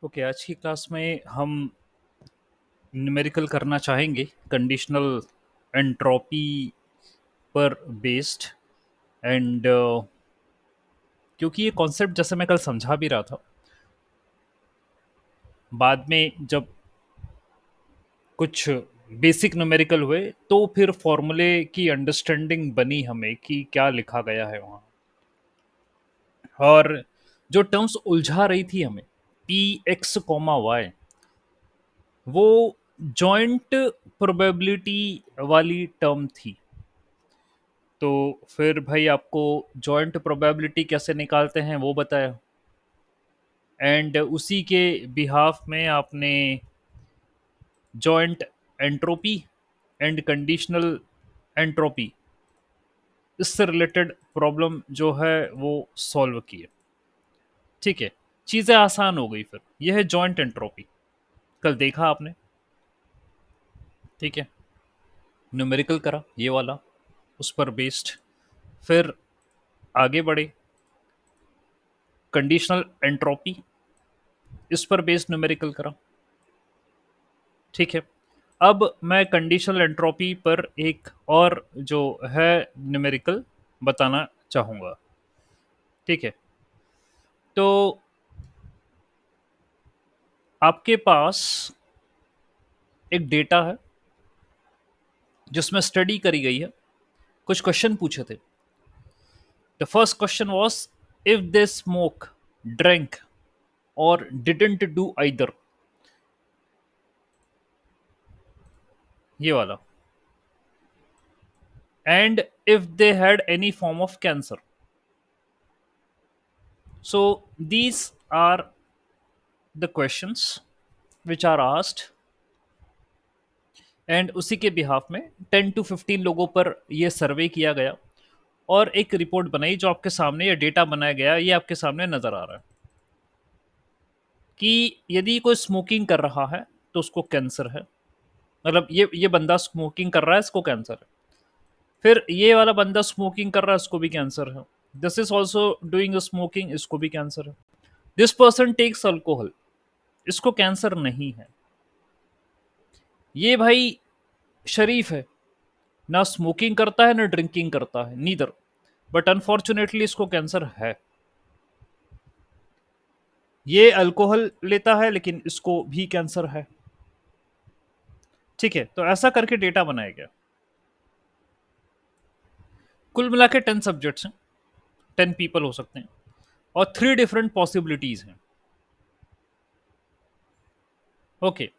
Okay, आज की class में हम न्यूमेरिकल करना चाहेंगे कंडीशनल एंट्रोपी पर बेस्ड एंड क्योंकि ये कॉन्सेप्ट जैसे मैं कल समझा भी रहा था, बाद में जब कुछ बेसिक न्यूमेरिकल हुए तो फिर फॉर्मूले की अंडरस्टैंडिंग बनी हमें कि क्या लिखा गया है वहाँ। और जो टर्म्स उलझा रही थी हमें, पी एक्स कॉमा वाई, वो जॉइंट प्रोबेबिलिटी वाली टर्म थी। तो फिर भाई आपको जॉइंट प्रोबेबिलिटी कैसे निकालते हैं वो बताया, एंड उसी के बिहाफ में आपने joint entropy and conditional entropy, इससे रिलेटेड प्रॉब्लम जो है वो सॉल्व की है। ठीक है, चीज़ें आसान हो गई। फिर यह है जॉइंट एंट्रोपी, कल देखा आपने। ठीक है, न्यूमेरिकल करा ये वाला, उस पर बेस्ड फिर आगे बढ़े कंडीशनल एंट्रोपी, इस पर बेस्ड न्यूमेरिकल करा। ठीक है, अब मैं कंडीशनल एंट्रोपी पर एक और जो है न्यूमेरिकल बताना चाहूँगा। ठीक है, तो आपके पास एक डेटा है जिसमें स्टडी करी गई है, कुछ क्वेश्चन पूछे थे। The first question was, if they smoke, drink और डिडंट डू आइदर, ये वाला, and if they had any form of cancer. So these are the questions which are asked, and उसी के बिहाफ में 10 to 15 लोगों पर यह सर्वे किया गया और एक रिपोर्ट बनाई जो आपके सामने, ये डेटा बनाया गया, ये आपके सामने नजर आ रहा है कि यदि कोई स्मोकिंग कर रहा है तो उसको कैंसर है। मतलब ये बंदा स्मोकिंग कर रहा है, इसको कैंसर है। फिर ये वाला बंदा स्मोकिंग कर रहा है, इसको भी कैंसर है। This is also doing smoking, इसको भी कैंसर है। दिस पर्सन टेक्स अल्कोहल, इसको कैंसर नहीं है। ये भाई शरीफ है, ना स्मोकिंग करता है ना ड्रिंकिंग करता है, नीदर, बट अनफॉर्चुनेटली इसको कैंसर है। ये अल्कोहल लेता है लेकिन इसको भी कैंसर है। ठीक है, तो ऐसा करके डेटा बनाया गया। कुल मिला के 10 सब्जेक्ट्स हैं, 10 पीपल हो सकते हैं, और 3 डिफरेंट पॉसिबिलिटीज हैं। ओके,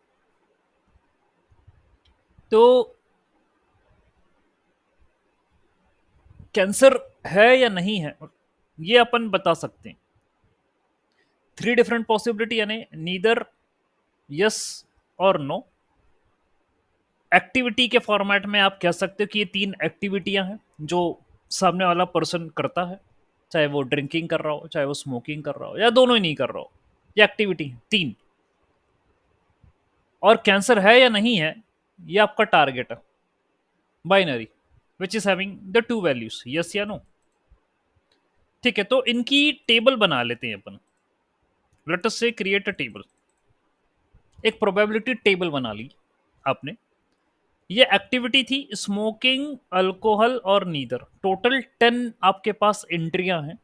तो कैंसर है या नहीं है ये अपन बता सकते हैं। 3 डिफरेंट पॉसिबिलिटी यानी नीदर, यस और नो। एक्टिविटी के फॉर्मेट में आप कह सकते हो कि ये 3 एक्टिविटियां हैं जो सामने वाला पर्सन करता है, चाहे वो ड्रिंकिंग कर रहा हो, चाहे वो स्मोकिंग कर रहा हो, या दोनों ही नहीं कर रहा हो। ये एक्टिविटी है 3। और कैंसर है या नहीं है ये आपका टारगेट है, binary, which is having the 2 values, yes या नो। ठीक है, तो इनकी टेबल बना लेते हैं अपन। लेट अस से क्रिएट अ टेबल, एक प्रोबेबिलिटी टेबल बना ली आपने। ये एक्टिविटी थी स्मोकिंग, अल्कोहल और नीदर। टोटल 10 आपके पास एंट्रियां हैं,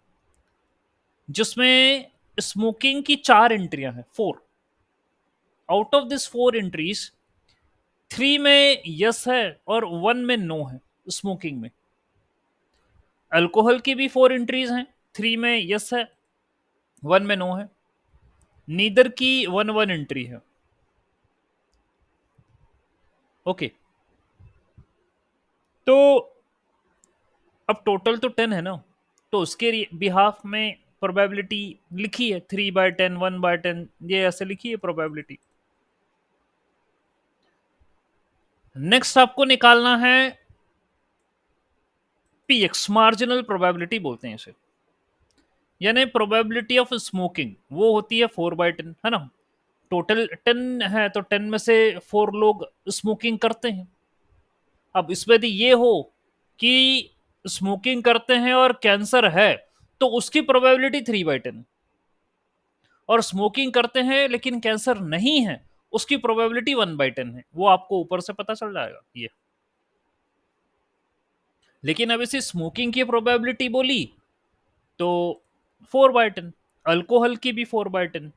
जिसमें स्मोकिंग की 4 एंट्रियां हैं, 4। आउट ऑफ दिस 4 एंट्रीज, 3 में यस है और 1 में नो है स्मोकिंग में। अल्कोहल की भी 4 एंट्रीज हैं, 3 में यस है, 1 में नो है। नीदर की 1 एंट्री है। ओके, तो अब टोटल तो 10 है ना, तो उसके बिहाफ में प्रोबेबिलिटी लिखी है 3/10, 1/10, ये ऐसे लिखी है प्रोबेबिलिटी। नेक्स्ट आपको निकालना है पीएक्स, मार्जिनल प्रोबेबिलिटी बोलते हैं इसे, यानी प्रोबेबिलिटी ऑफ स्मोकिंग। वो होती है 4/10, है ना। टोटल 10 है तो 10 में से 4 लोग स्मोकिंग करते हैं। अब इसमें यदि ये हो कि स्मोकिंग करते हैं और कैंसर है, तो उसकी प्रोबेबिलिटी 3/10। और स्मोकिंग करते हैं लेकिन कैंसर नहीं है, उसकी प्रोबेबिलिटी 1/10 है। वो आपको ऊपर से पता चल जाएगा ये। लेकिन अब इसे स्मोकिंग की प्रोबेबिलिटी बोली तो 4/10, अल्कोहल की भी 4/10,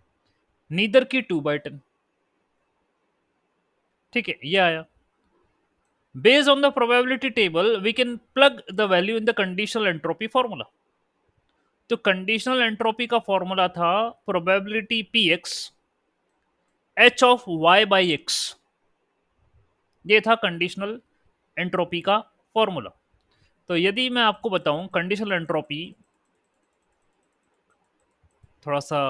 नीदर की 2/10। ठीक है, ये आया। Based on the probability table, we can plug the value in the conditional entropy formula. तो कंडीशनल एंट्रोपी का फॉर्मूला था probability P X H of Y by X. ये था कंडीशनल एंट्रोपी का फॉर्मूला। तो यदि मैं आपको बताऊं कंडीशनल एंट्रोपी, थोड़ा सा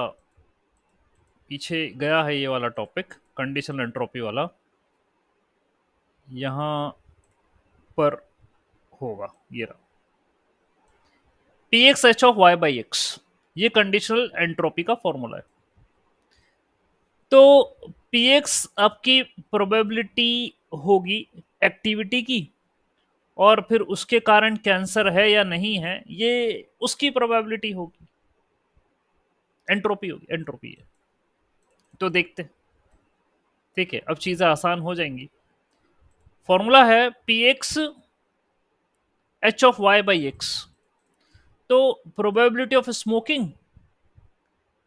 पीछे गया है ये वाला टॉपिक, कंडीशनल एंट्रोपी वाला यहां पर होगा, ये रहा P X H of Y by X. ये कंडीशनल एंट्रोपी का फॉर्मूला है। तो पी एक्स आपकी प्रोबेबिलिटी होगी एक्टिविटी की, और फिर उसके कारण कैंसर है या नहीं है ये उसकी प्रोबेबिलिटी होगी, एंट्रोपी होगी, एंट्रोपी है। तो देखते हैं। ठीक है, अब चीजें आसान हो जाएंगी। फॉर्मूला है P X H of Y by X. तो probability of smoking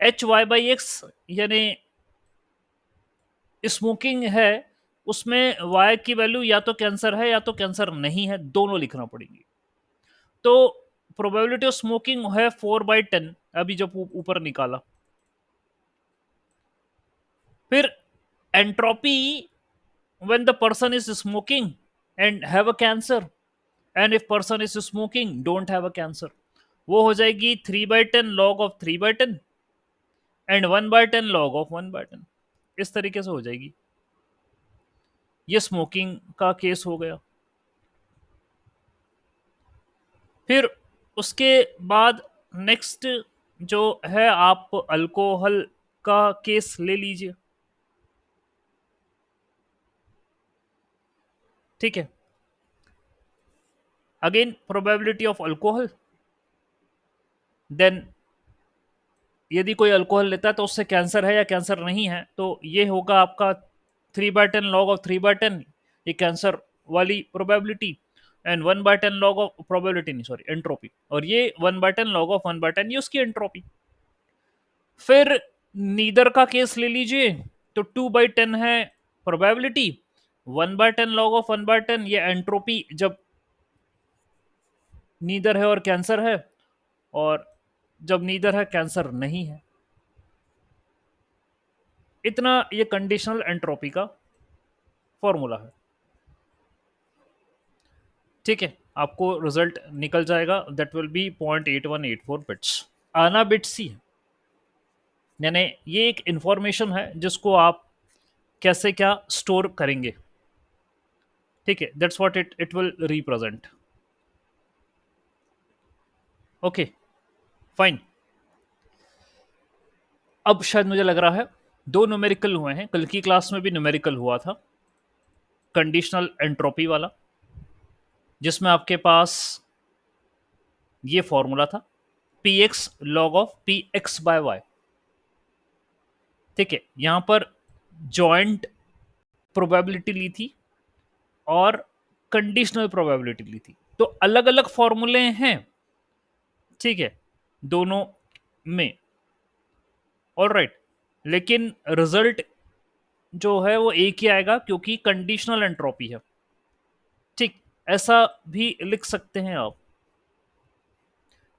H Y by X, यानी स्मोकिंग है उसमें वाई की वैल्यू या तो कैंसर है या तो कैंसर नहीं है, दोनों लिखना पड़ेगी। तो प्रोबेबिलिटी ऑफ स्मोकिंग है 4/10, अभी जब ऊपर निकाला। फिर entropy when the person is smoking and have a cancer, and if person is smoking don't have a cancer, वो हो जाएगी 3/10 log of 3/10 and 1/10 log of 1/10। इस तरीके से हो जाएगी। ये स्मोकिंग का केस हो गया। फिर उसके बाद नेक्स्ट जो है, आप अल्कोहल का केस ले लीजिए। ठीक है, again probability of alcohol, then यदि कोई अल्कोहल लेता है तो उससे कैंसर है या कैंसर नहीं है, तो ये होगा आपका 3/10 लॉग ऑफ 3/10, ये कैंसर वाली probability, and 1/10 log of probability नहीं सॉरी एंट्रोपी, और ये 1/10 लॉग ऑफ 1/10 ये उसकी एंट्रोपी। फिर नीदर का केस ले लीजिए, तो 2/10 है प्रोबेबिलिटी, 1/10 लॉग ऑफ 1/10 ये एंट्रोपी जब नीदर है और कैंसर है, और जब नीदर है कैंसर नहीं है। इतना ये कंडीशनल एंट्रोपी का फॉर्मूला है। ठीक है, आपको रिजल्ट निकल जाएगा, दैट विल बी 0.8184 बिट्स। आना बिट्स ही है, यानी ये एक इंफॉर्मेशन है जिसको आप कैसे क्या स्टोर करेंगे। ठीक है, that's what it will represent. Okay, fine. अब शायद मुझे लग रहा है दो न्यूमेरिकल हुए हैं, कल की क्लास में भी न्यूमेरिकल हुआ था कंडीशनल एंट्रोपी वाला, जिसमें आपके पास ये फॉर्मूला था P X log of P X by Y. ठीक है, यहां पर जॉइंट प्रोबेबिलिटी ली थी और कंडीशनल प्रोबेबिलिटी ली थी, तो अलग अलग फॉर्मूले हैं। ठीक है, दोनों में, ऑल राइट, लेकिन रिजल्ट जो है वो एक ही आएगा क्योंकि कंडीशनल एंट्रोपी है। ठीक, ऐसा भी लिख सकते हैं आप।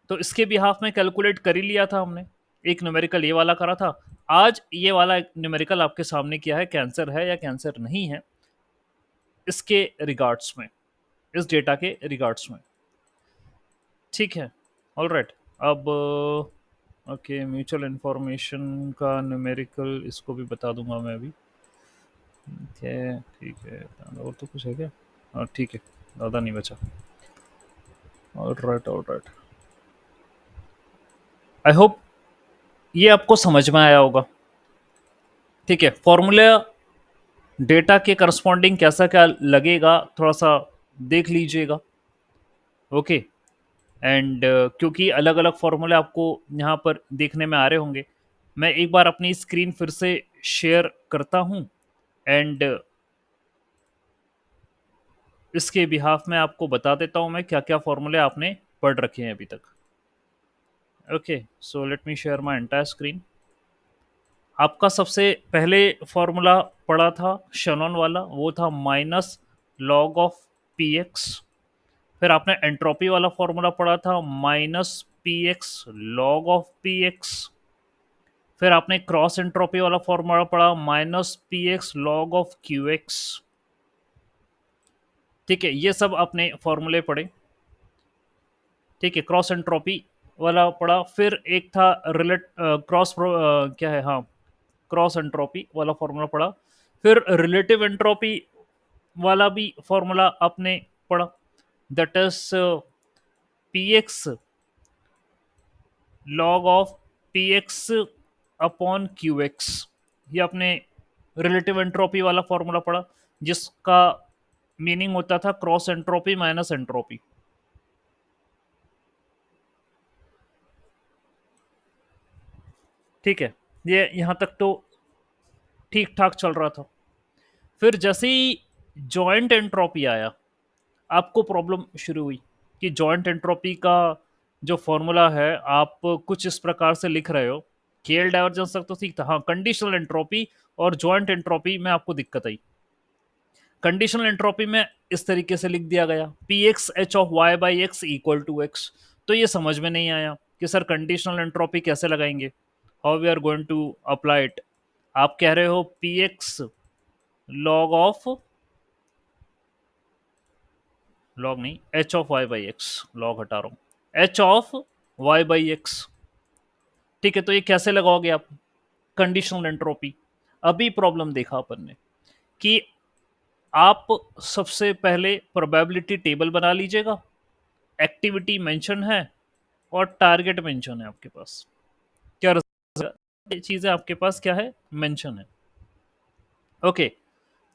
तो इसके बिहाफ में कैलकुलेट कर ही लिया था हमने, एक न्यूमेरिकल ये वाला करा था, आज ये वाला न्यूमेरिकल आपके सामने किया है, कैंसर है या कैंसर नहीं है इसके रिगार्ड्स में, इस डेटा के रिगार्ड्स में। ठीक है, ऑल राइट। अब ओके, म्यूचुअल इन्फॉर्मेशन का न्यूमेरिकल इसको भी बता दूंगा मैं अभी। ठीक है, और तो कुछ है क्या? हाँ ठीक है, ज़्यादा नहीं बचा। All right, all right, I hope ये आपको समझ में आया होगा। ठीक है, फॉर्मूला डेटा के करस्पॉन्डिंग कैसा क्या लगेगा थोड़ा सा देख लीजिएगा। ओके, एंड क्योंकि अलग अलग फॉर्मूले आपको यहाँ पर देखने में आ रहे होंगे, मैं एक बार अपनी स्क्रीन फिर से शेयर करता हूं एंड इसके बिहाफ में आपको बता देता हूं मैं क्या क्या फॉर्मूले आपने पढ़ रखे हैं अभी तक। Okay, so let me share my entire screen. आपका सबसे पहले फॉर्मूला पढ़ा था शेनॉन वाला, वो था minus log of P x. फिर आपने एंट्रोपी वाला फॉर्मूला पढ़ा था minus P X log of P x. फिर आपने क्रॉस एंट्रोपी वाला फॉर्मूला पढ़ा minus P X log of Q x. ठीक है, ये सब आपने फॉर्मूले पढ़े। ठीक है, क्रॉस एंट्रोपी वाला पढ़ा। फिर एक था रिलेट क्रॉस क्या है, हाँ, क्रॉस एंट्रोपी वाला फॉर्मूला पढ़ा। फिर रिलेटिव एंट्रोपी वाला भी फॉर्मूला आपने पढ़ा, that is P X log of P x upon Q x. ये आपने रिलेटिव एंट्रोपी वाला फॉर्मूला पढ़ा, जिसका मीनिंग होता था क्रॉस एंट्रोपी माइनस एंट्रोपी। ठीक है, ये यहां तक तो ठीक ठाक चल रहा था। फिर जैसे ही जॉइंट एंट्रोपी आया, आपको प्रॉब्लम शुरू हुई कि जॉइंट एंट्रोपी का जो फॉर्मूला है आप कुछ इस प्रकार से लिख रहे हो। केएल डाइवर्जेंस तक तो ठीक था, हाँ, कंडीशनल एंट्रोपी और जॉइंट एंट्रोपी में आपको दिक्कत आई। कंडीशनल एंट्रोपी में इस तरीके से लिख दिया गया P X H of Y by X equal to X. तो ये समझ में नहीं आया कि सर कंडीशनल एंट्रोपी कैसे लगाएंगे, how we are going to apply it. आप कह रहे हो P X log of, log नहीं, H of Y by X, log हटा रहा हूं, H of Y by X. ठीक है, तो ये कैसे लगाओगे आप, कंडीशनल एंट्रोपी। अभी प्रॉब्लम देखा अपन ने कि आप सबसे पहले प्रोबेबिलिटी टेबल बना लीजिएगा, एक्टिविटी मेंशन है और टारगेट मेंशन है आपके पास। क्या चीजें आपके पास क्या है, मेंशन है। ओके,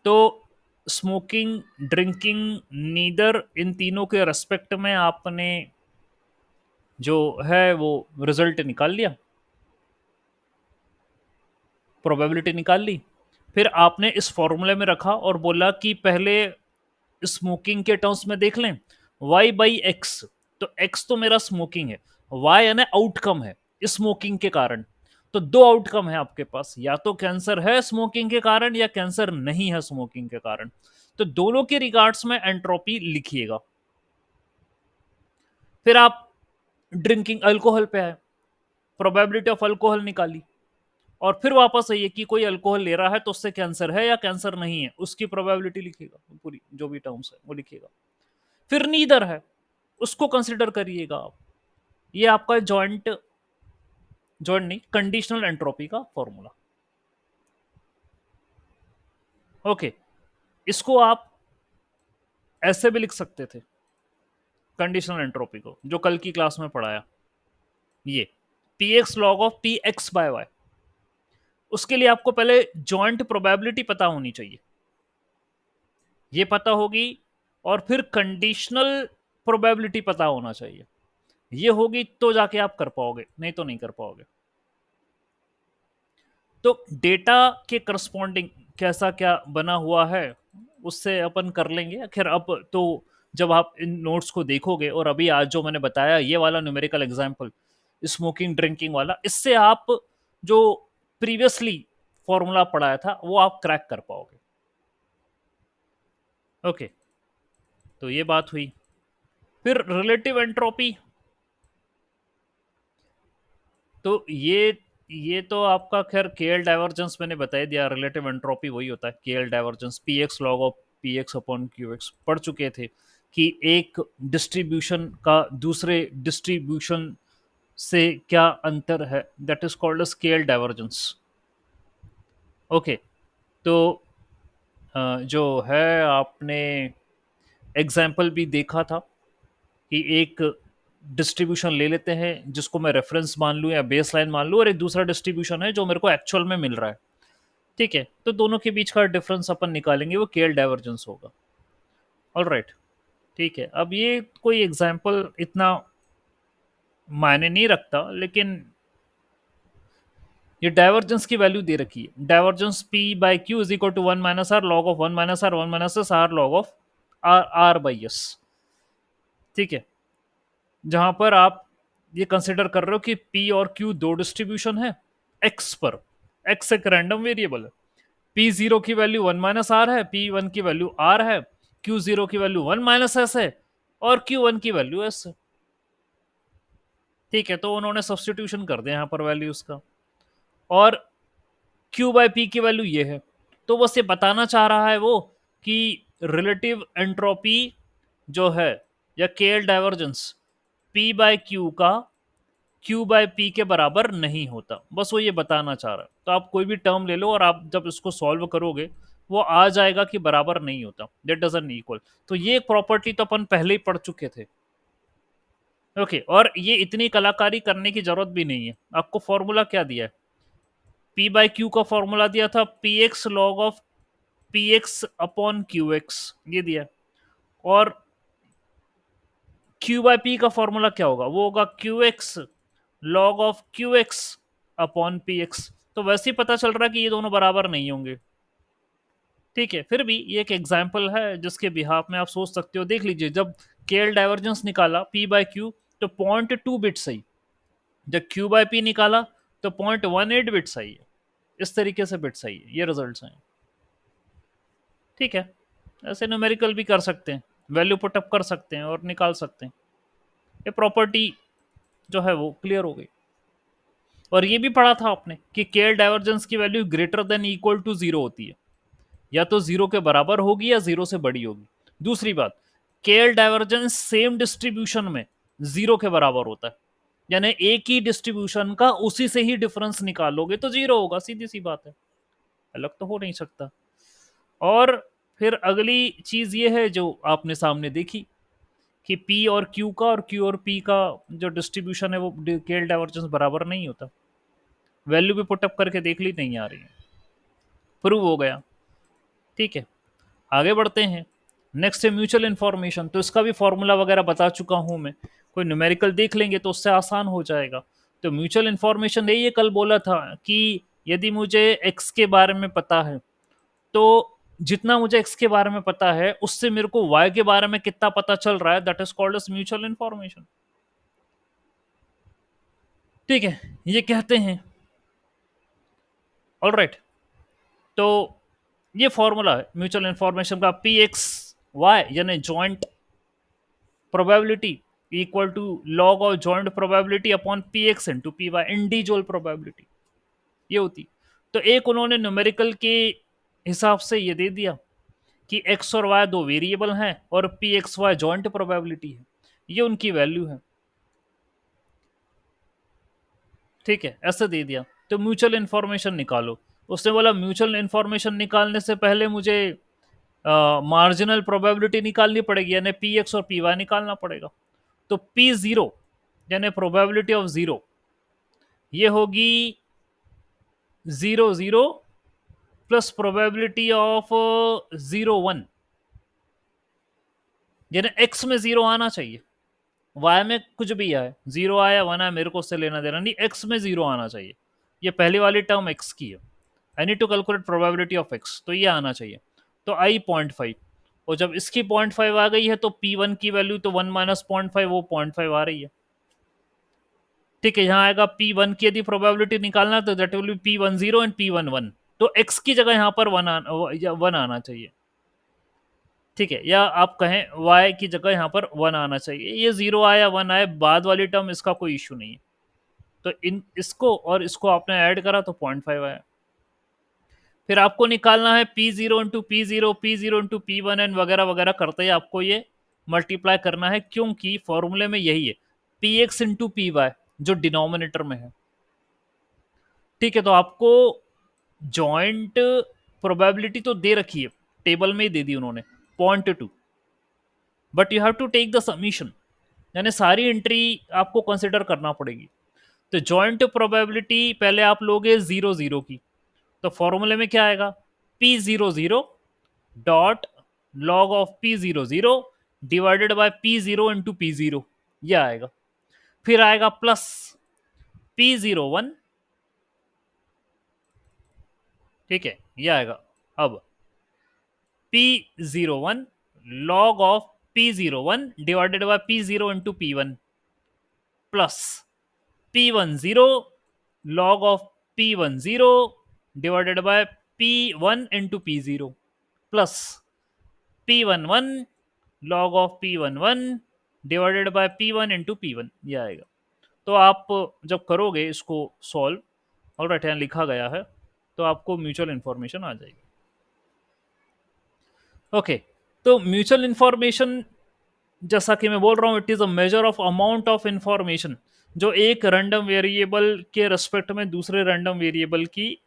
तो स्मोकिंग, ड्रिंकिंग, नीदर, इन तीनों के रेस्पेक्ट में आपने जो है वो रिजल्ट निकाल लिया, प्रोबेबिलिटी निकाल ली। फिर आपने इस फॉर्मूले में रखा और बोला कि पहले स्मोकिंग के टर्म्स में देख लें, y बाई एक्स। तो x तो मेरा स्मोकिंग है, y यानी आउटकम है स्मोकिंग के कारण। तो दो आउटकम है आपके पास, या तो कैंसर है स्मोकिंग के कारण या कैंसर नहीं है स्मोकिंग के कारण। तो दोनों के रिगार्ड्स में एंट्रोपी लिखिएगा। फिर आप ड्रिंकिंग अल्कोहल पे आए, प्रोबेबिलिटी ऑफ अल्कोहल निकाली, और फिर वापस आइए कि कोई अल्कोहल ले रहा है तो उससे कैंसर है या कैंसर नहीं है, उसकी प्रोबेबिलिटी लिखिएगा, पूरी जो भी टर्म्स है वो लिखिएगा। फिर नीदर है, उसको कंसिडर करिएगा आप। ये आपका जॉइंट, जॉइंट नहीं, कंडीशनल एंट्रोपी का फॉर्मूला। ओके, इसको आप ऐसे भी लिख सकते थे, कंडीशनल एंट्रोपी को जो कल की क्लास में पढ़ाया, ये P X log of P X by Y. उसके लिए आपको पहले जॉइंट प्रोबेबिलिटी पता होनी चाहिए, ये पता होगी, और फिर कंडीशनल प्रोबेबिलिटी पता होना चाहिए। ये होगी तो जाके आप कर पाओगे, नहीं तो नहीं कर पाओगे। तो डेटा के करस्पॉन्डिंग कैसा क्या बना हुआ है उससे अपन कर लेंगे। खैर अब तो जब आप इन नोट्स को देखोगे, और अभी आज जो मैंने बताया ये वाला न्यूमेरिकल एग्जांपल स्मोकिंग ड्रिंकिंग वाला, इससे आप जो प्रीवियसली फॉर्मूला पढ़ाया था वो आप क्रैक कर पाओगे। ओके, तो ये बात हुई। फिर रिलेटिव एंट्रोपी, तो ये तो आपका खैर केएल डाइवर्जेंस मैंने बता दिया, रिलेटिव एंट्रोपी वही होता है KL divergence, P X log of P x upon Q x. पढ़ चुके थे कि एक डिस्ट्रीब्यूशन का दूसरे डिस्ट्रीब्यूशन से क्या अंतर है, that is called scale divergence. Okay, तो जो है आपने एग्जाम्पल भी देखा था कि एक डिस्ट्रीब्यूशन ले लेते हैं जिसको मैं रेफरेंस मान लूं या बेस लाइन मान लूं, और एक दूसरा डिस्ट्रीब्यूशन है जो मेरे को एक्चुअल में मिल रहा है। ठीक है, तो दोनों के बीच का डिफरेंस अपन निकालेंगे, वो केएल डाइवर्जेंस होगा। ऑल राइट, ठीक है। अब ये कोई एग्जाम्पल इतना मायने नहीं रखता, लेकिन ये डाइवर्जेंस की वैल्यू दे रखी है, divergence P by Q is equal to 1 - r log of 1 - r 1 - r log of R by S. ठीक है, जहां पर आप ये कंसिडर कर रहे हो कि पी और क्यू दो डिस्ट्रीब्यूशन है एक्स पर, एक्स एक रैंडम वेरिएबल है, पी जीरो की वैल्यू 1 - r है, पी वन की वैल्यू आर है, क्यू जीरो की वैल्यू 1 - s है और क्यू वन की वैल्यू एस है। ठीक है, तो उन्होंने सब्सटीट्यूशन कर दिया यहाँ पर वैल्यूज का, और क्यू बाई पी की वैल्यू ये है। तो बस ये बताना चाह रहा है वो कि रिलेटिव एंट्रोपी जो है, या KL divergence P by Q का क्यू बाय पी के बराबर नहीं होता, बस वो ये बताना चाह रहा है। तो आप कोई भी टर्म ले लो और आप जब इसको सॉल्व करोगे वो आ जाएगा कि बराबर नहीं होता, दैट डजंट इक्वल। तो ये प्रॉपर्टी तो अपन पहले ही पढ़ चुके थे। ओके, और ये इतनी कलाकारी करने की जरूरत भी नहीं है। आपको फॉर्मूला क्या दिया है, पी बाय क्यू का फॉर्मूला दिया था P X log of P x upon Q x, ये दिया है। और क्यू बाय पी का फॉर्मूला क्या होगा, वो होगा Q x log of Q x upon P x. तो वैसे ही पता चल रहा है कि ये दोनों बराबर नहीं होंगे। ठीक है, फिर भी ये एक एग्जाम्पल है जिसके बिहाफ में आप सोच सकते हो। देख लीजिए, जब केएल डाइवर्जेंस निकाला पी बाय क्यू तो 0.2 बिट सही, जब क्यू बाय पी निकाला तो 0.18 बिट सही है। इस तरीके से बिट सही है, ये रिजल्ट्स हैं। ठीक है, ऐसे न्यूमेरिकल भी कर सकते हैं, वैल्यू पुटअप कर सकते हैं और निकाल सकते हैं। ये प्रॉपर्टी जो है वो क्लियर हो गई। और ये भी पढ़ा था आपने कि केएल डाइवर्जेंस की value greater than equal to zero होती है, या तो जीरो के बराबर होगी या जीरो से बड़ी होगी। दूसरी बात, केएल डाइवर्जेंस सेम डिस्ट्रीब्यूशन में जीरो के बराबर होता है, यानी एक ही डिस्ट्रीब्यूशन का उसी से ही डिफरेंस निकालोगे तो जीरो होगा, सीधी सी बात है, अलग तो हो नहीं सकता। और फिर अगली चीज ये है जो आपने सामने देखी कि पी और क्यू का और क्यू और पी का जो डिस्ट्रीब्यूशन है वो केएल डाइवर्जेंस बराबर नहीं होता। वैल्यू भी पुटअप करके देख ली, नहीं आ रही है, प्रूव हो गया। ठीक है, आगे बढ़ते हैं। नेक्स्ट है म्यूचुअल इन्फॉर्मेशन। तो इसका भी फॉर्मूला वगैरह बता चुका हूं मैं, कोई न्यूमेरिकल देख लेंगे तो उससे आसान हो जाएगा। तो म्यूचुअल इन्फॉर्मेशन ये कल बोला था कि यदि मुझे एक्स के बारे में पता है तो जितना मुझे एक्स के बारे में पता है उससे मेरे को वाई के बारे में कितना पता चल रहा है, that is called as mutual information. ठीक है, ये कहते हैं। ऑलराइट, तो ये फॉर्मूला है म्यूचुअल इन्फॉर्मेशन का, पी एक्स वाई यानी joint probability equal to log of joint probability upon P X into P Y, individual probability ये होती। तो एक उन्होंने न्यूमेरिकल के हिसाब से ये दे दिया कि एक्स और वाई दो वेरिएबल हैं और P X Y joint probability है, ये उनकी वैल्यू है। ठीक है, ऐसे दे दिया। तो म्यूचुअल इन्फॉर्मेशन निकालो। उसने बोला म्यूचुअल इन्फॉर्मेशन निकालने से पहले मुझे मार्जिनल प्रोबेबिलिटी निकालनी पड़ेगी, यानी पी एक्स और पी वाई निकालना पड़ेगा। तो पी जीरो यानी प्रोबेबिलिटी ऑफ जीरो, ये होगी 0 0 प्लस प्रोबेबिलिटी ऑफ 0 1, यानी एक्स में जीरो आना चाहिए, वाई में कुछ भी आए, जीरो आया वन आया मेरे को उससे लेना देना नहीं, एक्स में जीरो आना चाहिए। ये पहली वाली टर्म एक्स की है, I need to calculate probability of X, तो ये आना चाहिए। तो आई 0.5, और जब इसकी 0.5 आ गई है तो P1 की वैल्यू तो 1 माइनस 0.5, वो 0.5 आ रही है। ठीक है, यहाँ आएगा P1 की यदि प्रोबेबिलिटी निकालना तो that will be P10 and P11। तो x की जगह यहाँ पर वन आना चाहिए। ठीक है, या आप कहें y की जगह यहाँ पर वन आना चाहिए। ये जीरो आया वन आया बाद वाली टर्म, इसका कोई इशू नहीं है। तो इन इसको और इसको आपने ऐड करा तो 0.5 आया। फिर आपको निकालना है P0 into P0, P0 into P1 and वगैरह वगैरह करते ही आपको ये मल्टीप्लाई करना है, क्योंकि फॉर्मूले में यही है Px इंटू Py जो डिनोमिनेटर में है। ठीक है, तो आपको जॉइंट प्रोबेबिलिटी तो दे रखी है, टेबल में ही दे दी उन्होंने 0.2, but you have to take the summation, यानी सारी एंट्री आपको कंसिडर करना पड़ेगी। तो जॉइंट प्रोबेबिलिटी पहले आप लोगे 0 0 की, तो फॉर्मूले में क्या आएगा, P00 dot log of P00 divided by P0 into P0, यह आएगा। फिर आएगा प्लस P01 ठीक है, ये आएगा। अब P01 log of P01 divided by P0 into P1 plus P10 log of P10 divided by P1 into P0 plus P11 log of P11 divided by P1 into P1, ये आएगा। तो आप जब करोगे इसको सॉल्व, ऑल राइट, यहाँ लिखा गया है, तो आपको म्यूचुअल इंफॉर्मेशन आ जाएगी। ओके, तो म्यूचुअल इंफॉर्मेशन, जैसा कि मैं बोल रहा हूँ, it is a measure of amount of information जो एक रैंडम वेरिएबल के रेस्पेक्ट में दूसरे रैंडम वेरिएबल की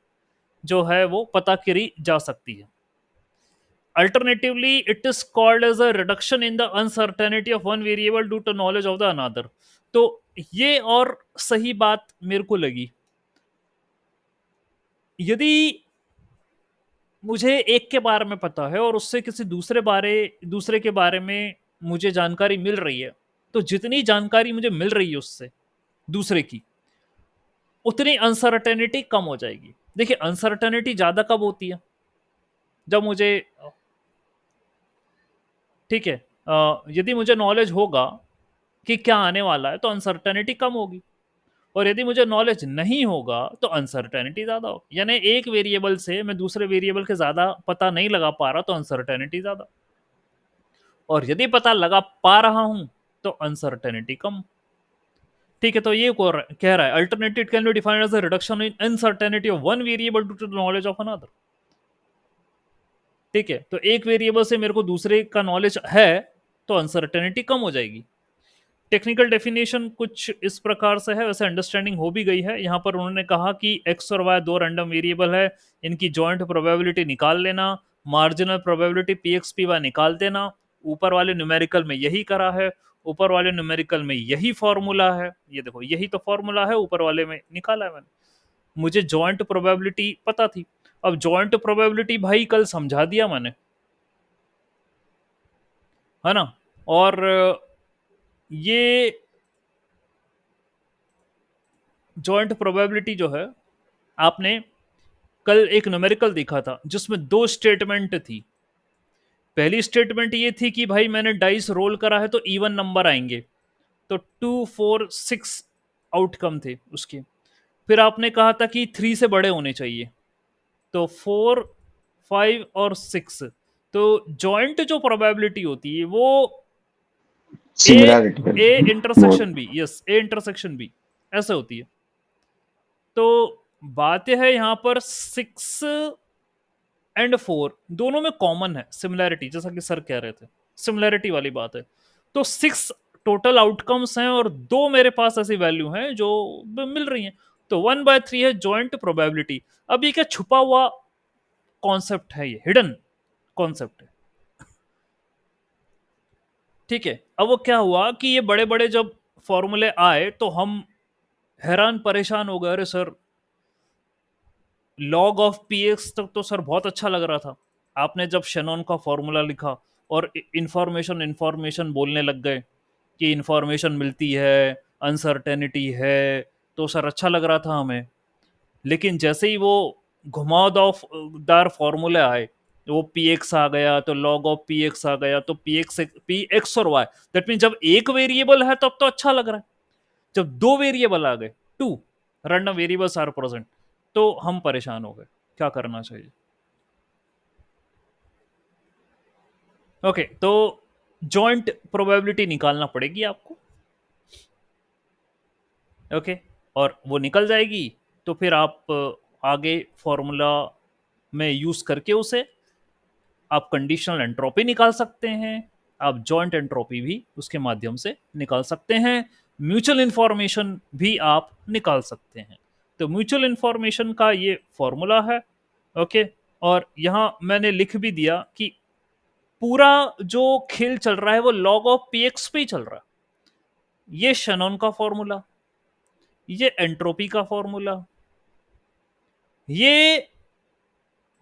जो है वो पता करी जा सकती है। Alternatively it is called as a reduction in the uncertainty of one variable due to knowledge of the another. तो ये और सही बात मेरे को लगी। यदि मुझे एक के बारे में पता है और उससे किसी दूसरे के बारे में मुझे जानकारी मिल रही है, तो जितनी जानकारी मुझे मिल रही है उससे दूसरे की, उतनी अनसर्टेनिटी कम हो जाएगी। देखिए, अनसर्टेनिटी ज्यादा कब होती है? जब मुझे, ठीक है, यदि मुझे नॉलेज होगा कि क्या आने वाला है तो अनसर्टेनिटी कम होगी, और यदि मुझे नॉलेज नहीं होगा तो अनसर्टेनिटी ज्यादा होगी। यानी एक वेरिएबल से मैं दूसरे वेरिएबल के ज्यादा पता नहीं लगा पा रहा तो अनसर्टेनिटी ज्यादा, और यदि पता लगा पा रहा हूं तो अनसर्टेनिटी कम। ठीक है, तो ये कह रहा है alternative can be defined as a reduction in uncertainty of one variable to the knowledge of another. ठीक है, तो एक वेरिएबल से मेरे को दूसरे का नॉलेज है तो अनसर्टेनिटी कम हो जाएगी। टेक्निकल डेफिनेशन कुछ इस प्रकार से है, वैसे अंडरस्टैंडिंग हो भी गई है। यहाँ पर उन्होंने कहा कि एक्स और वाई दो रैंडम वेरिएबल है, इनकी जॉइंट प्रोबेबिलिटी निकाल लेना, marginal probability P X P Y निकाल देना। ऊपर वाले न्यूमेरिकल में यही करा है, ऊपर वाले न्यूमेरिकल में यही फॉर्मूला है, ये देखो यही तो फॉर्मूला है, ऊपर वाले में निकाला है मैंने। मुझे जॉइंट प्रोबेबिलिटी पता थी। अब जॉइंट प्रोबेबिलिटी भाई कल समझा दिया मैंने, है ना। और ये जॉइंट प्रोबेबिलिटी जो है, आपने कल एक न्यूमेरिकल देखा था जिसमें दो स्टेटमेंट थी। पहली स्टेटमेंट ये थी कि भाई मैंने डाइस रोल करा है तो इवन नंबर आएंगे, तो 2 4 6 आउटकम थे उसके। फिर आपने कहा था कि 3 से बड़े होने चाहिए, तो 4 5 और 6। तो जॉइंट जो प्रोबेबिलिटी होती है वो ए सिमिलैरिटी ए मोर। Intersection B, yes, A intersection B ऐसे होती है। तो बात यह है यहाँ पर 6 और 4 दोनों में कॉमन है सिमिलैरिटी, जैसा कि सर कह रहे थे, सिमिलैरिटी वाली बात है। तो 6 टोटल आउटकम्स हैं और दो मेरे पास ऐसी वैल्यू हैं जो मिल रही हैं, तो 1/3 है जॉइंट प्रोबेबिलिटी। अब ये क्या छुपा हुआ कॉन्सेप्ट है, ये हिडन कॉन्सेप्ट है। ठीक है, अब वो क्या हुआ कि ये बड़े बड़े जब फॉर्मूले आए तो हम हैरान परेशान हो गए, अरे sir log of P x तक तो सर बहुत अच्छा लग रहा था, आपने जब शेनॉन का फॉर्मूला लिखा और इंफॉर्मेशन इंफॉर्मेशन बोलने लग गए कि इंफॉर्मेशन मिलती है, अनसर्टेनिटी है, तो सर अच्छा लग रहा था हमें। लेकिन जैसे ही वो घुमावदार फॉर्मूले आए, वो पी एक्स आ गया तो लॉग ऑफ पी एक्स आ गया, तो पी एक्स और वाई, दैट मीन जब एक वेरिएबल है तब तो अच्छा लग रहा है, जब दो वेरिएबल आ गए, two random variables are present, तो हम परेशान हो गए, क्या करना चाहिए। ओके, तो जॉइंट प्रोबेबिलिटी निकालना पड़ेगी आपको। ओके, और वो निकल जाएगी तो फिर आप आगे फॉर्मूला में यूज करके उसे आप कंडीशनल एंट्रोपी निकाल सकते हैं, आप जॉइंट एंट्रोपी भी उसके माध्यम से निकाल सकते हैं, म्यूचुअल इंफॉर्मेशन भी आप निकाल सकते हैं। तो म्यूचुअल इंफॉर्मेशन का ये फॉर्मूला है। ओके, और यहां मैंने लिख भी दिया कि पूरा जो खेल चल रहा है वो लॉग ऑफ पी एक्स पे ही चल रहा है। ये शेनॉन का फॉर्मूला, ये एंट्रोपी का फॉर्मूला, ये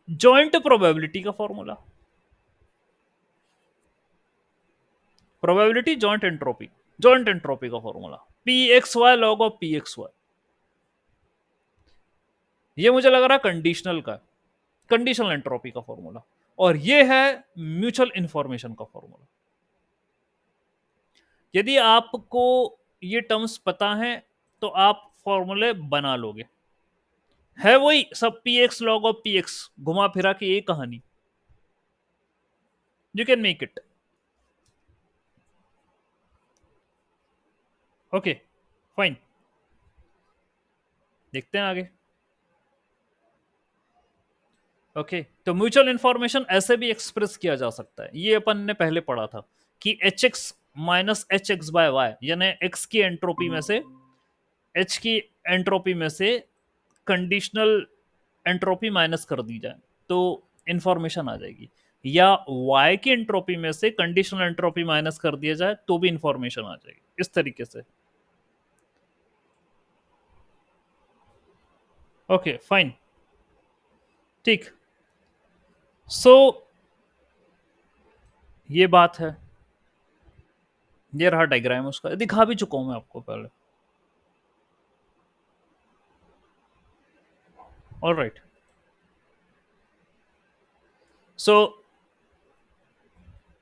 जॉइंट प्रोबेबिलिटी का फॉर्मूला, प्रोबेबिलिटी जॉइंट एंट्रोपी का formula, P X Y log of P X Y. ये मुझे लग रहा है कंडीशनल का, कंडीशनल एंट्रोपी का फॉर्मूला, और ये है म्यूचुअल इंफॉर्मेशन का फॉर्मूला। यदि आपको ये टर्म्स पता है तो आप फॉर्मूले बना लोगे। है वही सब, P X log of P x, घुमा फिरा के ये कहानी, you can make it. Okay, fine, देखते हैं आगे। ओके, तो म्यूचुअल इंफॉर्मेशन ऐसे भी एक्सप्रेस किया जा सकता है, ये अपन ने पहले पढ़ा था कि H X minus H X by Y, यानी एक्स की एंट्रोपी में से, एच की एंट्रोपी में से कंडीशनल एंट्रोपी माइनस कर दी जाए तो इंफॉर्मेशन आ जाएगी, या वाई की एंट्रोपी में से कंडीशनल एंट्रोपी माइनस कर दिया जाए तो भी इंफॉर्मेशन आ जाएगी, इस तरीके से। ओके, फाइन, ठीक। सो ये बात है, ये रहा डायग्राम उसका, दिखा भी चुका हूं मैं आपको पहले। ऑल राइट, सो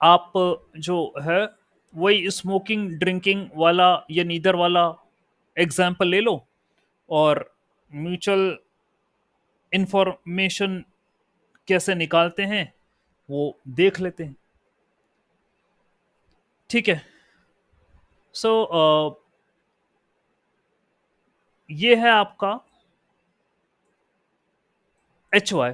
आप जो है वही स्मोकिंग ड्रिंकिंग वाला या नीदर वाला एग्जाम्पल ले लो, और म्यूचुअल इंफॉर्मेशन कैसे निकालते हैं वो देख लेते हैं। ठीक है, सो ये है आपका एच वाई,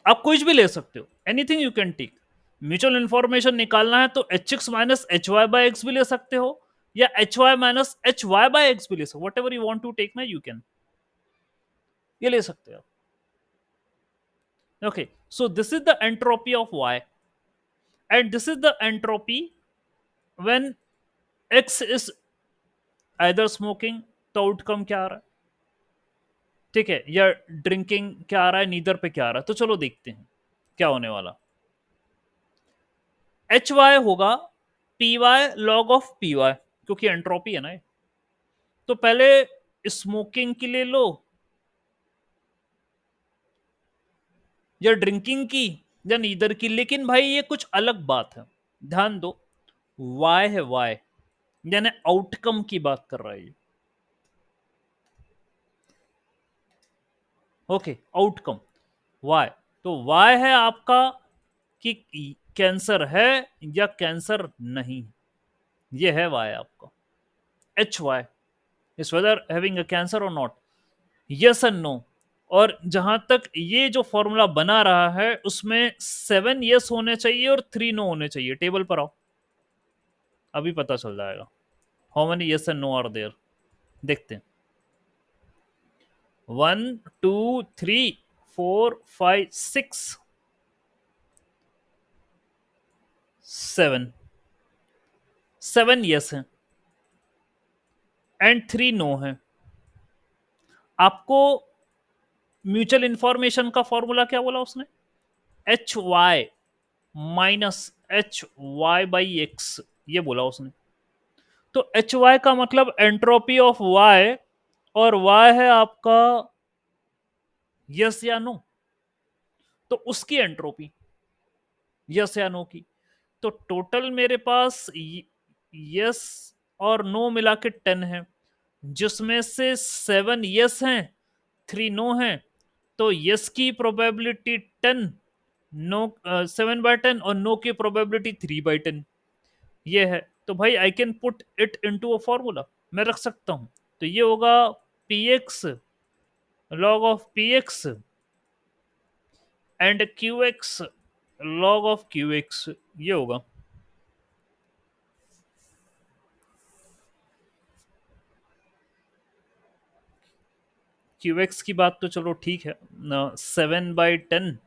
आप कुछ भी ले सकते हो, anything you can take. Mutual information निकालना है तो H X minus H Y by X भी ले सकते हो, या H Y minus H Y by X भी ले सकते हो, whatever you want to take ना, यू कैन, ये ले सकते हो। Okay, so this is the entropy of Y, and this is the entropy when X is either smoking, तो आउटकम क्या आ रहा है, ठीक है, या ड्रिंकिंग क्या आ रहा है, नीदर पे क्या आ रहा है, तो चलो देखते हैं क्या होने वाला। एच वाई होगा P Y log of P Y, क्योंकि एंट्रोपी है ना ये। तो पहले स्मोकिंग की ले लो या ड्रिंकिंग की या नीदर की, लेकिन भाई ये कुछ अलग बात है, ध्यान दो। वाई है वाई, यानी आउटकम की बात कर रहा है ये। ओके, आउटकम वाई, तो वाई है आपका कि कैंसर है या कैंसर नहीं, ये है वाई आपका। H Y is whether having a cancer और नॉट, यस एंड नो। और जहां तक ये जो फॉर्मूला बना रहा है उसमें 7 यस होने चाहिए और 3 नो होने चाहिए। टेबल पर आओ, अभी पता चल जाएगा how many yes and no are there, देखते हैं। 1 2 3 4 5 6 7, 7 यस हैं एंड 3 नो हैं। आपको म्यूचुअल इंफॉर्मेशन का फॉर्मूला क्या बोला उसने, H Y minus H Y by X, ये बोला उसने। तो एच वाई का मतलब एंट्रोपी ऑफ वाई, और वाई है आपका यस या नो, तो उसकी एंट्रोपी यस या नो की। तो टोटल मेरे पास यस और नो मिला के 10 है, जिसमें से 7 यस हैं, 3 नो हैं। तो यस की प्रोबेबिलिटी 10, नो 7/10, और नो की प्रोबेबिलिटी 3/10, ये है। तो भाई I can put it into a formula, मैं रख सकता हूं। तो ये होगा P X log of P x and Q x log of Q x, ये होगा। क्यू एक्स की बात तो चलो ठीक है, 7/10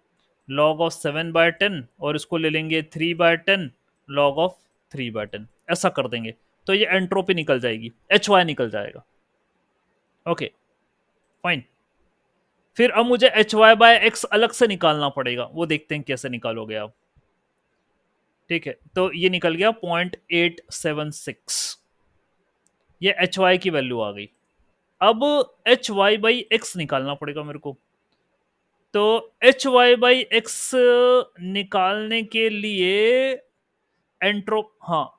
लॉग ऑफ 7/10, और इसको ले लेंगे 3/10 लॉग ऑफ 3/10, ऐसा कर देंगे तो ये एंट्रोपी निकल जाएगी, एच वाई निकल जाएगा। Okay, fine. फिर अब मुझे एच वाई बाय एक्स अलग से निकालना पड़ेगा, वो देखते हैं कैसे निकालोगे आप। ठीक है, तो ये निकल गया 0.876, ये एच वाई की वैल्यू आ गई। अब एच वाई बाई एक्स निकालना पड़ेगा मेरे को। तो एच वाई बाई एक्स निकालने के लिए एंट्रो, हाँ,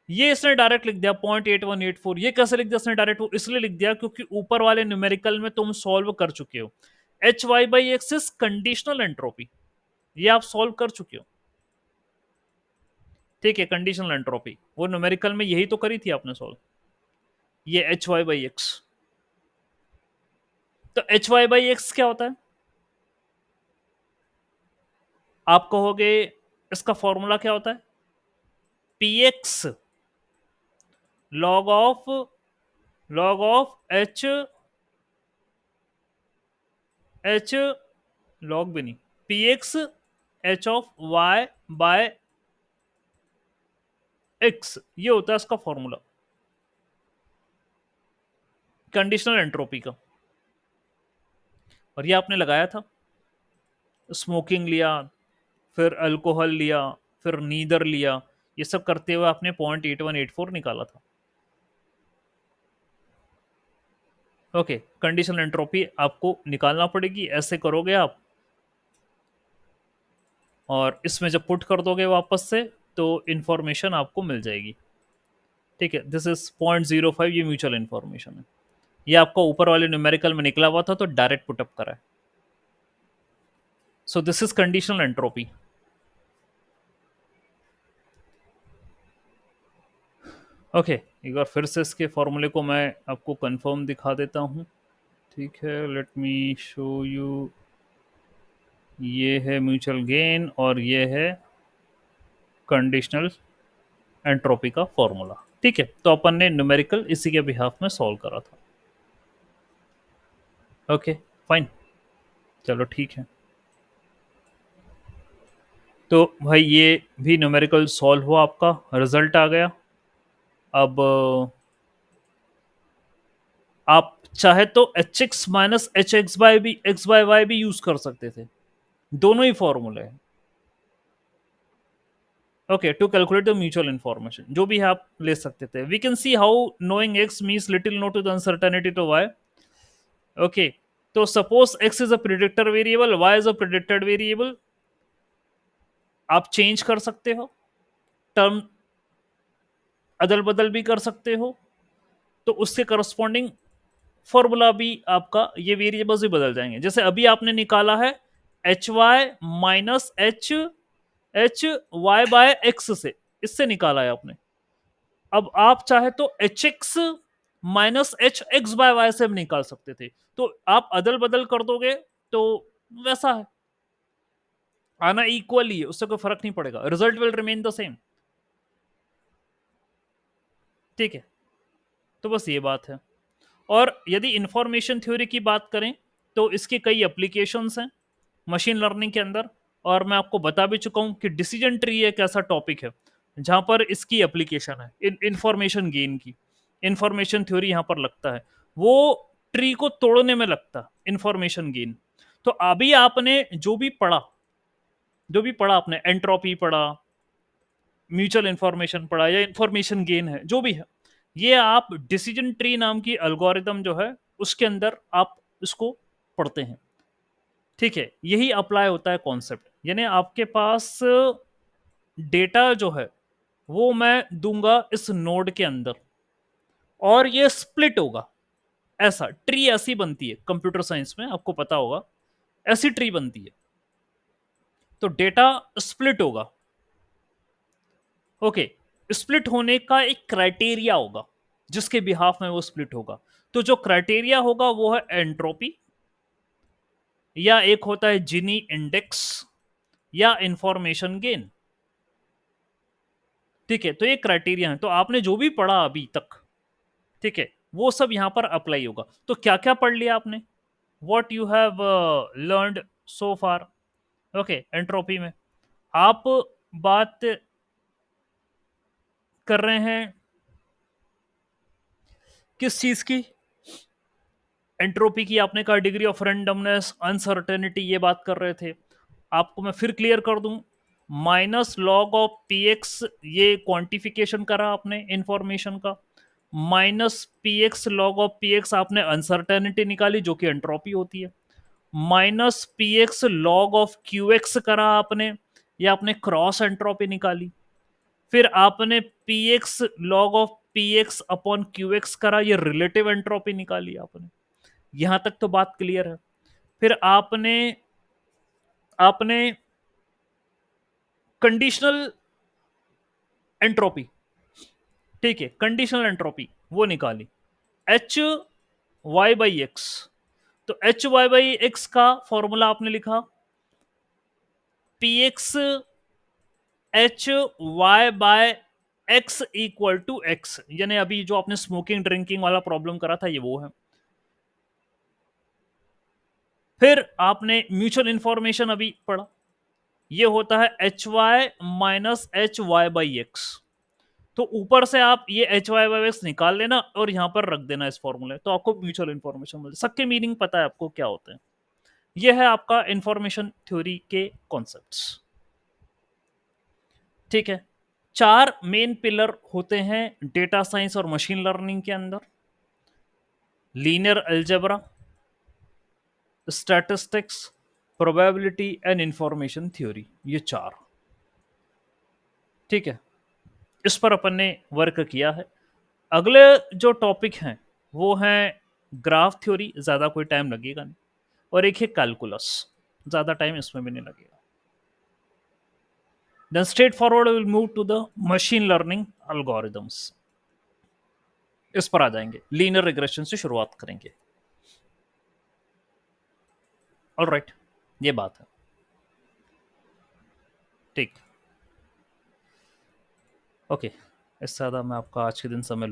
ये इसने डायरेक्ट लिख दिया 0.8184। ये कैसे लिख दिया इसने डायरेक्ट? वो इसलिए लिख दिया क्योंकि ऊपर वाले न्यूमेरिकल में तुम सॉल्व कर चुके हो। H Y by X is conditional entropy, ये आप सॉल्व कर चुके हो। ठीक है, कंडीशनल एंट्रोपी वो न्यूमेरिकल में यही तो करी थी आपने सॉल्व, ये एच वाई बाई एक्स। तो एच वाई बाई एक्स क्या होता है? आप कहोगे इसका फॉर्मूला क्या होता है? P X log of H, H log भी नहीं, P X H of Y by X, ये होता है इसका फॉर्मूला कंडीशनल एंट्रोपी का। और ये आपने लगाया था, स्मोकिंग लिया, फिर अल्कोहल लिया, फिर नीदर लिया, ये सब करते हुए आपने 0.8184 निकाला था। ओके, कंडीशनल एंट्रोपी आपको निकालना पड़ेगी, ऐसे करोगे आप, और इसमें जब पुट कर दोगे वापस से तो इंफॉर्मेशन आपको मिल जाएगी। ठीक है, दिस इज 0.05, ये म्यूचुअल इंफॉर्मेशन है। ये आपको ऊपर वाले न्यूमेरिकल में निकला हुआ था तो डायरेक्ट पुटअप करा है। सो this is conditional entropy. Okay, एक बार फिर से इसके फॉर्मूले को मैं आपको कंफर्म दिखा देता हूँ। ठीक है, लेट मी शो यू। ये है म्यूचुअल गेन और ये है कंडीशनल एंट्रोपी का फॉर्मूला। ठीक है, तो अपन ने न्यूमेरिकल इसी के बिहाफ में सॉल्व करा था। ओके फाइन, चलो ठीक है। तो भाई ये भी न्यूमेरिकल सॉल्व हुआ, आपका रिजल्ट आ गया। अब आप चाहे तो H X minus H X by भी एक्स बाई वाई भी यूज कर सकते थे, दोनों ही फॉर्मूले हैं। Okay, to calculate the mutual information, जो भी है आप ले सकते थे। We can see how knowing X means little no to the uncertainty to Y. Okay, तो suppose X is a predictor variable, Y is a predicted variable, आप change कर सकते हो, टर्म अदल बदल भी कर सकते हो, तो उसके करस्पॉन्डिंग फॉर्मूला भी आपका, ये वेरिएबल्स भी बदल जाएंगे। जैसे अभी आपने निकाला है H Y minus H H Y by X से, इससे निकाला है आपने। अब आप चाहे तो H X minus H X by Y से भी निकाल सकते थे, तो आप अदल बदल कर दोगे तो वैसा है, आना इक्वली है, उससे कोई फर्क नहीं पड़ेगा, result will remain the same. ठीक है, तो बस ये बात है। और यदि इंफॉर्मेशन थ्योरी की बात करें तो इसके कई एप्लीकेशंस हैं मशीन लर्निंग के अंदर, और मैं आपको बता भी चुका हूं कि डिसीजन ट्री एक ऐसा टॉपिक है जहां पर इसकी एप्लीकेशन है इंफॉर्मेशन गेन की। इंफॉर्मेशन थ्योरी यहां पर लगता है, वो ट्री को तोड़ने में लगता है इंफॉर्मेशन गेन। तो अभी आपने जो भी पढ़ा आपने एंट्रोपी पढ़ा, म्यूचुअल इंफॉर्मेशन पढ़ा, या इंफॉर्मेशन गेन है, जो भी है, ये आप डिसीजन ट्री नाम की एल्गोरिदम जो है उसके अंदर आप इसको पढ़ते हैं। ठीक है, यही अप्लाई होता है कॉन्सेप्ट, यानी आपके पास डेटा जो है वो मैं दूंगा इस नोड के अंदर, और ये स्प्लिट होगा। ऐसा ट्री ऐसी बनती है कंप्यूटर साइंस में, आपको पता होगा, ऐसी ट्री बनती है। तो डेटा स्प्लिट होगा। ओके, स्प्लिट होने का एक क्राइटेरिया होगा जिसके बिहाफ में वो स्प्लिट होगा। तो जो क्राइटेरिया होगा वो है एंट्रोपी, या एक होता है जिनी इंडेक्स, या इंफॉर्मेशन गेन। ठीक है, तो ये क्राइटेरिया है, तो आपने जो भी पढ़ा अभी तक, ठीक है, वो सब यहां पर अप्लाई होगा। तो क्या क्या पढ़ लिया आपने, what you have learned so far. Okay, entropy में आप बात कर रहे हैं किस चीज की, एंट्रोपी की। आपने कहा डिग्री ऑफ रेंडमनेस, अनसर्टेनिटी, ये बात कर रहे थे। आपको मैं फिर क्लियर कर दूं, minus log of P x, ये क्वांटिफिकेशन करा आपने इंफॉर्मेशन का, minus P X log of P x आपने अनसर्टेनिटी निकाली जो कि एंट्रोपी होती है, minus P X log of Q x करा आपने, या आपने क्रॉस एंट्रोपी निकाली। फिर आपने P X log of P x upon Q x करा, ये रिलेटिव एंट्रोपी निकाली आपने। यहां तक तो बात क्लियर है। फिर आपने आपने कंडीशनल एंट्रोपी, ठीक है, कंडीशनल एंट्रोपी वो निकाली, एच वाई बाई एक्स। तो एच वाई बाई एक्स का फॉर्मूला आपने लिखा P X H Y by X equal to X, यानी अभी जो आपने स्मोकिंग ड्रिंकिंग वाला प्रॉब्लम करा था ये वो है। फिर आपने म्यूचुअल इंफॉर्मेशन अभी पढ़ा, ये होता है H Y minus H Y by X. तो ऊपर से आप ये एच वाई बाई एक्स निकाल लेना और यहां पर रख देना इस फॉर्मूले, तो आपको म्यूचुअल इंफॉर्मेशन मिल, सबके मीनिंग पता है आपको क्या होते हैं। यह है आपका इंफॉर्मेशन थ्योरी के कॉन्सेप्ट्स। ठीक है, चार मेन पिलर होते हैं डेटा साइंस और मशीन लर्निंग के अंदर: linear algebra, statistics, probability and information theory, ये चार। ठीक है, इस पर अपन ने वर्क किया है। अगले जो टॉपिक हैं वो हैं ग्राफ थ्योरी, ज्यादा कोई टाइम लगेगा नहीं, और एक है कैलकुलस, ज्यादा टाइम इसमें भी नहीं लगेगा। Then straightforward will move to the machine learning algorithms, इस पर आ जाएंगे, लीनियर रिग्रेशन से शुरुआत करेंगे। ऑलराइट, ये बात है। ठीक, ओके, इससे ज्यादा मैं आपका आज के दिन समय